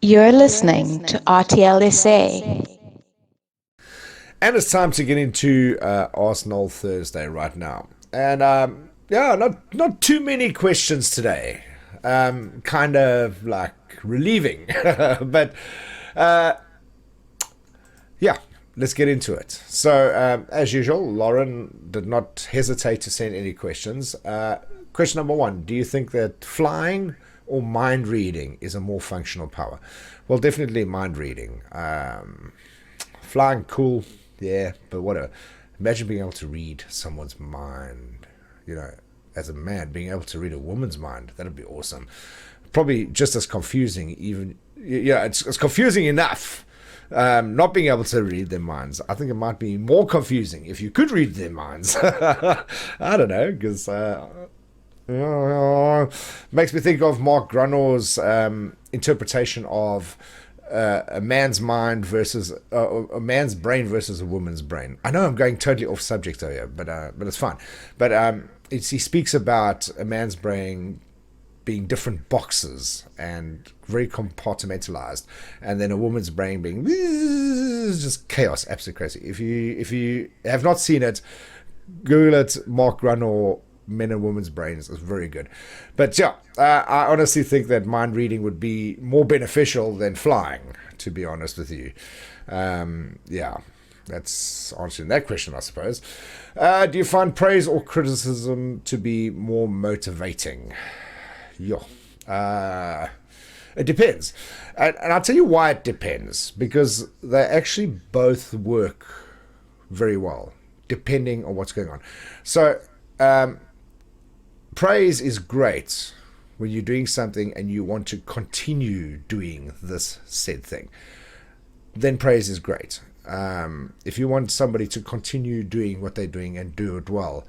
You're listening to RTLSA. And it's time to get into Arsenal Thursday right now. And not too many questions today. Kind of like relieving. But yeah, let's get into it. So, as usual, Lauren did not hesitate to send any questions. Question number one: do you think that flying or mind reading is a more functional power? Well, definitely mind reading. Flying, cool, yeah, but whatever. Imagine being able to read someone's mind. You know, as a man, being able to read a woman's mind, that'd be awesome. Probably just as confusing, even. Yeah, it's confusing enough. Not being able to read their minds. I think it might be more confusing if you could read their minds. I don't know, because makes me think of Mark Grunor's interpretation of a man's mind versus a man's brain versus a woman's brain. I know I'm going totally off subject here, but it's fine. But he speaks about a man's brain being different boxes and very compartmentalized, and then a woman's brain being just chaos, absolute crazy. If you have not seen it, Google it. Mark Grunor, Men and Women's Brains, is very good. But yeah, I honestly think that mind reading would be more beneficial than flying, to be honest with you. Yeah, that's answering that question, I suppose. Do you find praise or criticism to be more motivating? Yeah. It depends. And I'll tell you why it depends. Because they actually both work very well, depending on what's going on. So, praise is great when you're doing something and you want to continue doing this said thing. Then praise is great. If you want somebody to continue doing what they're doing and do it well,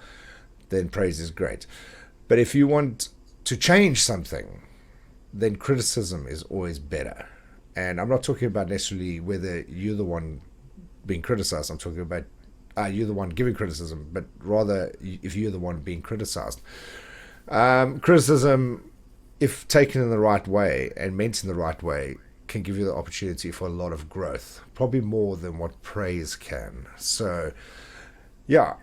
then praise is great. But if you want to change something, then criticism is always better. And I'm not talking about necessarily whether you're the one being criticized. I'm talking about you're the one giving criticism, but rather if you're the one being criticized. Criticism, if taken in the right way and meant in the right way, can give you the opportunity for a lot of growth, probably more than what praise can. So, yeah,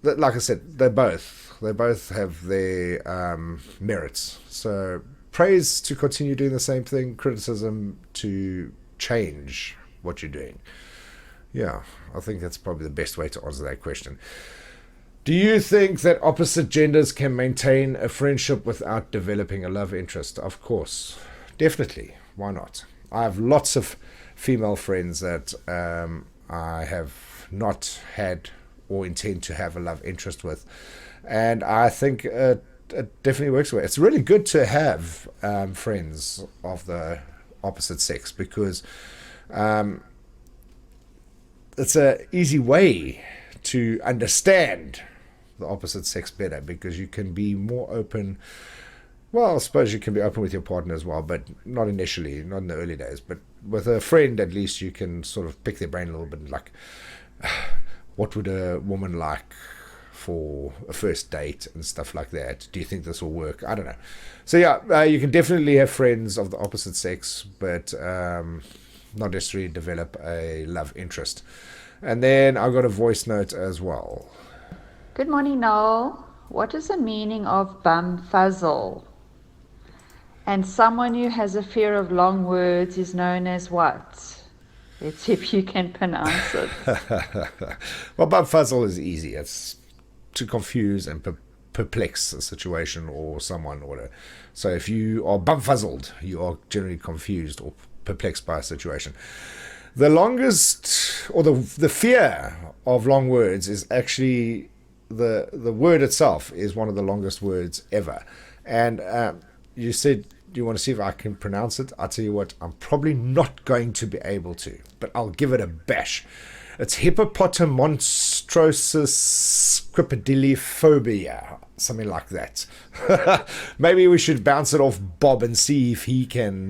like I said, they both have their merits. So, praise to continue doing the same thing, criticism to change what you're doing. Yeah, I think that's probably the best way to answer that question. Do you think that opposite genders can maintain a friendship without developing a love interest? Of course. Definitely. Why not? I have lots of female friends that I have not had or intend to have a love interest with. And I think it definitely works well. It's really good to have friends of the opposite sex because it's an easy way to understand the opposite sex better because you can be more open. Well, I suppose you can be open with your partner as well, but not initially, not in the early days. But with a friend, at least you can sort of pick their brain a little bit, like, what would a woman like for a first date and stuff like that? Do you think this will work? I don't know. So yeah, you can definitely have friends of the opposite sex, but not necessarily develop a love interest. And then I got a voice note as well. Good morning, Noel. What is the meaning of bumfuzzle? And someone who has a fear of long words is known as what? Let's see if you can pronounce it. Well, bumfuzzle is easy. It's to confuse and perplex a situation or someone or whatever. So if you are bumfuzzled, you are generally confused or perplexed by a situation. The longest, or the fear of long words is actually the word itself is one of the longest words ever. And you said you want to see if I can pronounce it. I'll tell you what, I'm probably not going to be able to, but I'll give it a bash. It's hippopotamonstrosis cripidiliophobia, something like that. Maybe we should bounce it off Bob and see if he can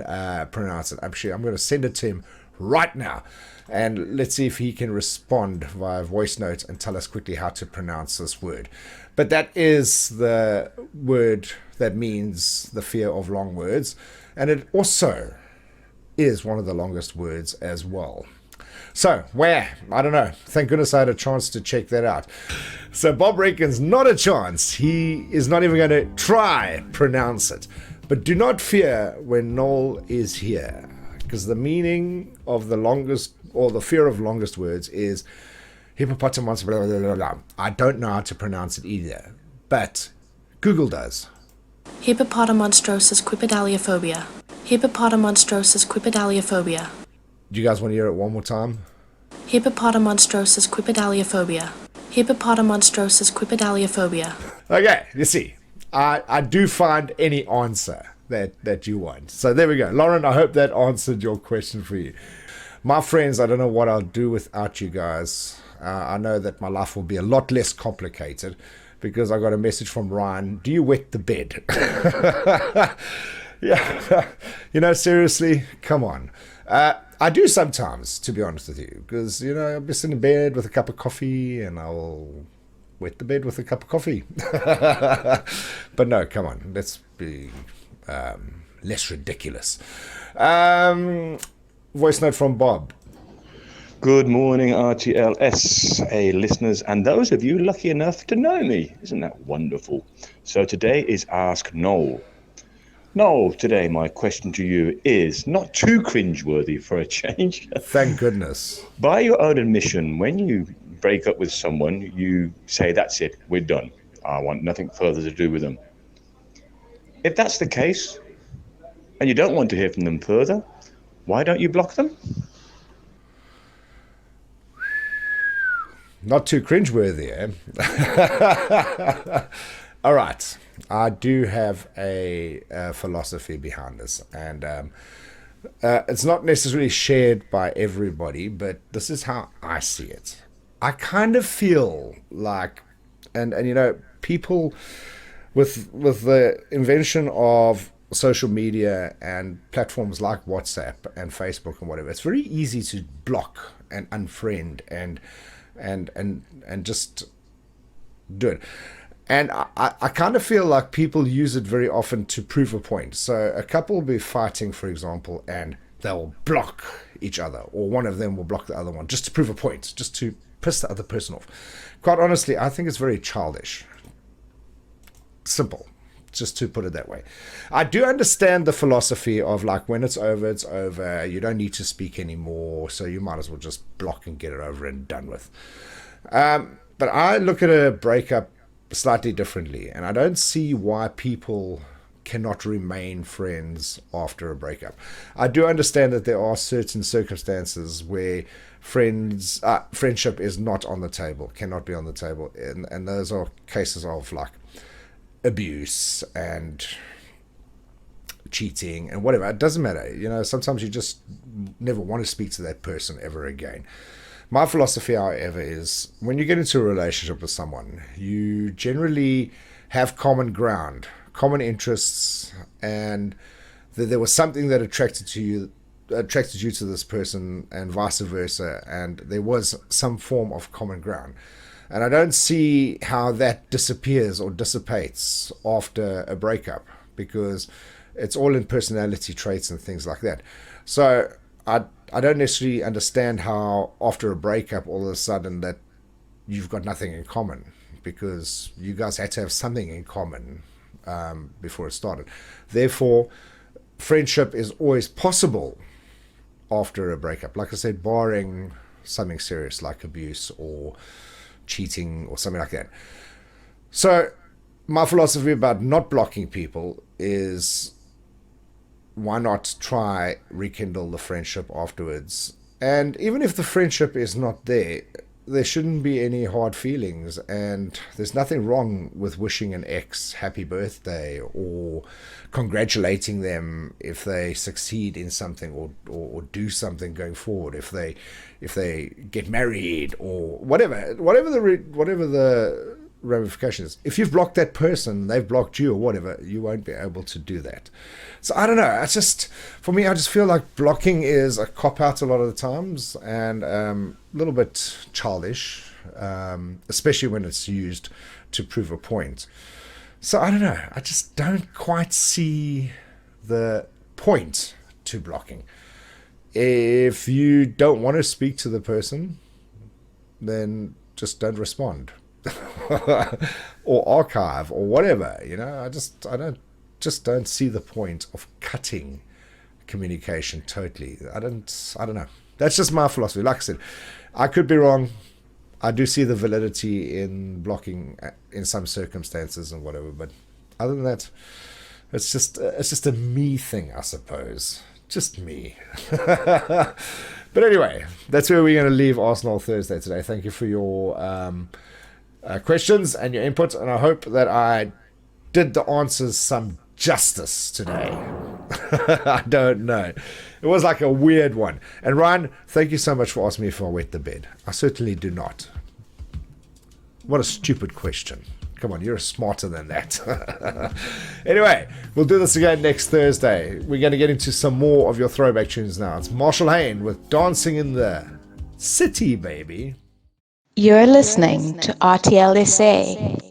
pronounce it. I'm going to send it to him right now. And let's see if he can respond via voice note and tell us quickly how to pronounce this word. But that is the word that means the fear of long words. And it also is one of the longest words as well. So, where? I don't know. Thank goodness I had a chance to check that out. So, Bob reckons not a chance. He is not even going to try pronounce it. But do not fear when Noel is here, because the meaning of the longest, or the fear of longest words, is hippopotamus, blah, blah, blah, blah. I don't know how to pronounce it either, but Google does. Hippopotamonstrosis quipedaliophobia. Hippopotamonstrosis quipedaliophobia. Do you guys want to hear it one more time? Hippopotamonstrosis quipedaliophobia. Hippopotamonstrosis quipedaliophobia. Okay, you see, I do find any answer that you want. So there we go. Lauren, I hope that answered your question for you. My friends, I don't know what I'll do without you guys. I know that my life will be a lot less complicated because I got a message from Ryan. Do you wet the bed? Yeah, seriously, come on. I do sometimes, to be honest with you, because, I'll be sitting in bed with a cup of coffee and I'll wet the bed with a cup of coffee. But no, come on, let's be less ridiculous. Voice note from Bob. Good morning, RTLS listeners, and those of you lucky enough to know me. Isn't that wonderful? So today is Ask Noel. Noel, today my question to you is not too cringeworthy for a change. Thank goodness. By your own admission, when you break up with someone, you say, that's it, we're done. I want nothing further to do with them. If that's the case, and you don't want to hear from them further, why don't you block them? Not too cringeworthy, eh? All right. I do have a philosophy behind this, and it's not necessarily shared by everybody, but this is how I see it. I kind of feel like, and people with the invention of social media and platforms like WhatsApp and Facebook and whatever, it's very easy to block and unfriend and just do it. And I kind of feel like people use it very often to prove a point. So a couple will be fighting, for example, and they'll block each other, or one of them will block the other one just to prove a point, just to piss the other person off. Quite honestly, I think it's very childish. Simple, just to put it that way. I do understand the philosophy of like, when it's over, it's over. You don't need to speak anymore, so you might as well just block and get it over and done with. But I look at a breakup slightly differently, and I don't see why people cannot remain friends after a breakup. I do understand that there are certain circumstances where friendship is not on the table, cannot be on the table, and those are cases of like abuse and cheating and whatever. It doesn't matter. Sometimes you just never want to speak to that person ever again. My philosophy, however, is when you get into a relationship with someone, you generally have common ground, common interests, and there was something that attracted you to this person, and vice versa, and there was some form of common ground. And I don't see how that disappears or dissipates after a breakup, because it's all in personality traits and things like that. So I don't necessarily understand how after a breakup all of a sudden that you've got nothing in common, because you guys had to have something in common before it started. Therefore, friendship is always possible after a breakup. Like I said, barring something serious like abuse or cheating or something like that. So my philosophy about not blocking people is, why not try rekindle the friendship afterwards? And even if the friendship is not there, there shouldn't be any hard feelings, and there's nothing wrong with wishing an ex happy birthday or congratulating them if they succeed in something or do something going forward, if they get married or whatever the ramifications. If you've blocked that person, they've blocked you or whatever, you won't be able to do that. So I don't know, for me, I just feel like blocking is a cop-out a lot of the times, and a little bit childish, especially when it's used to prove a point. So I don't know, I just don't quite see the point to blocking. If you don't want to speak to the person, then just don't respond. Or archive or whatever, I don't see the point of cutting communication totally. I don't know. That's just my philosophy. Like I said, I could be wrong. I do see the validity in blocking in some circumstances and whatever, but other than that, it's just a me thing, I suppose. Just me. But anyway, that's where we're going to leave Arsenal Thursday today. Thank you for your questions and your input, and I hope that I did the answers some justice today. I don't know. It was like a weird one. And Ryan, thank you so much for asking me if I wet the bed. I certainly do not. What a stupid question. Come on, you're smarter than that. Anyway, we'll do this again next Thursday. We're going to get into some more of your throwback tunes now. It's Marshall Hayne with Dancing in the City, baby. You're listening to RTLSA.